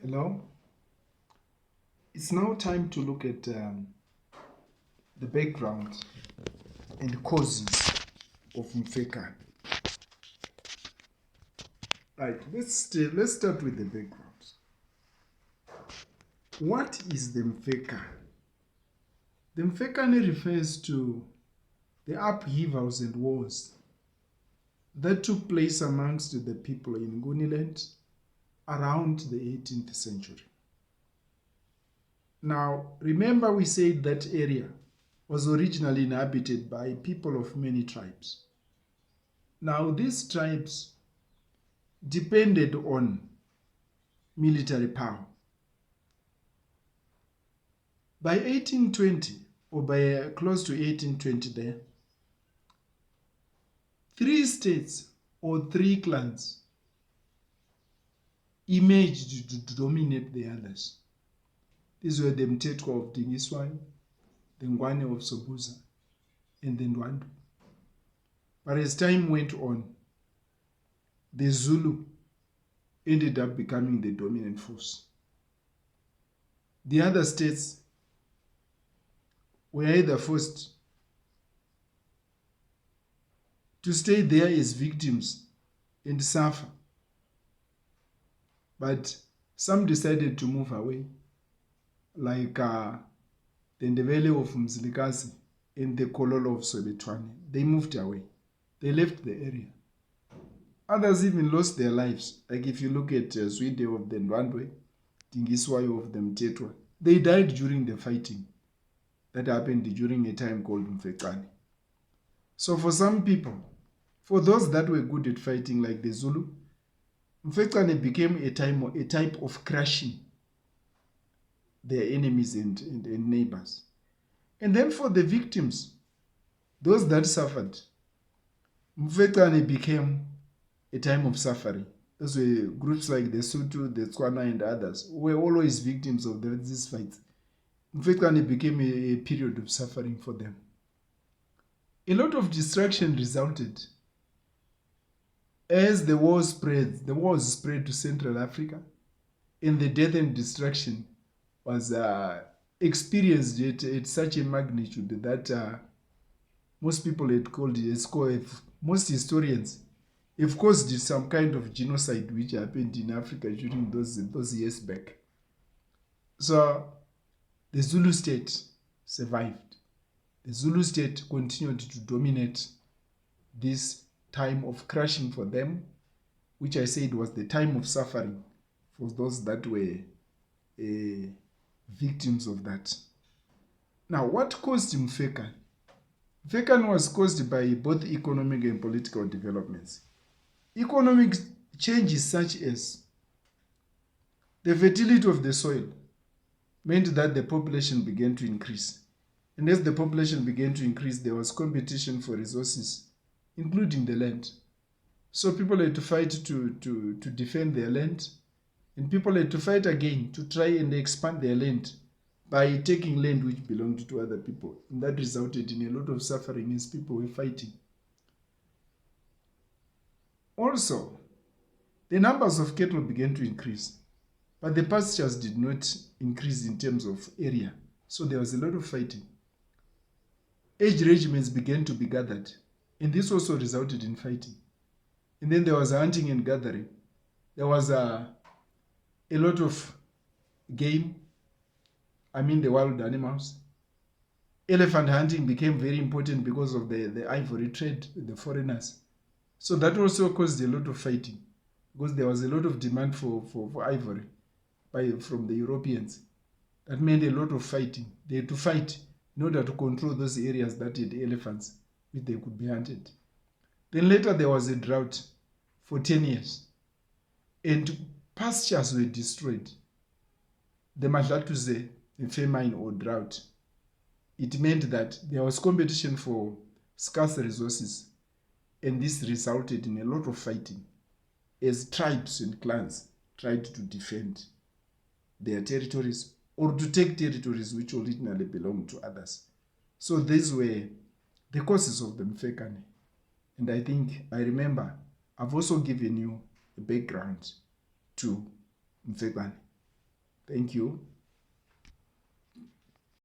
Hello. It's now time to look at the background and causes of Mfecane. Right. Let's start with the background. What is the Mfecane? The Mfecane refers to the upheavals and wars that took place amongst the people in Nguniland around the 18th century. Now, remember we said that area was originally inhabited by people of many tribes. Now, these tribes depended on military power. By 1820, or by close to 1820 there, three states or three clans emerged to dominate the others. These were the Mtetwa of Dingiswai, the Ngwane of Sobuza, and the Ndwandu. But as time went on, the Zulu ended up becoming the dominant force. The other states were either forced to stay there as victims and suffer, but some decided to move away, like the Ndebele of Mzilikazi and the Kololo of Soweto. They moved away. They left the area. Others even lost their lives. Like if you look at Zwide of the Ndwandwe, Dingiswayo of the Mtetwa, they died during the fighting that happened during a time called Mfecane. So for some people, for those that were good at fighting like the Zulu, Mfecane became a type of crushing their enemies and neighbors. And then for the victims, those that suffered, Mfecane became a time of suffering. Those were groups like the Sutu, the Tswana, and others who were always victims of these fights. Mfecane became a period of suffering for them. A lot of destruction resulted as the war spread. The war spread to Central Africa, and the death and destruction was experienced at such a magnitude that most people had called it, most historians have caused some kind of genocide which happened in Africa during those years back. So the Zulu state survived. The Zulu state continued to dominate this time of crushing for them, which I said was the time of suffering for those that were victims of that. Now, what caused Mfecane? Mfecane was caused by both economic and political developments. Economic changes such as the fertility of the soil meant that the population began to increase. And as the population began to increase, there was competition for resources, including the land. So people had to fight to defend their land, and people had to fight again to try and expand their land by taking land which belonged to other people. And that resulted in a lot of suffering as people were fighting. Also, the numbers of cattle began to increase, but the pastures did not increase in terms of area. So there was a lot of fighting. Age regiments began to be gathered, and this also resulted in fighting. And then there was hunting and gathering. There was a lot of game, the wild animals. Elephant hunting became very important because of the ivory trade with the foreigners. So that also caused a lot of fighting, because there was a lot of demand for ivory from the Europeans. That meant a lot of fighting. They had to fight in order to control those areas that had elephants, which they could be hunted. Then later there was a drought for 10 years, and pastures were destroyed. The Madlatuze, a famine or drought, it meant that there was competition for scarce resources, and this resulted in a lot of fighting as tribes and clans tried to defend their territories or to take territories which originally belonged to others. So these were the causes of the Mfecane. And I remember I've also given you a background to Mfecane. Thank you.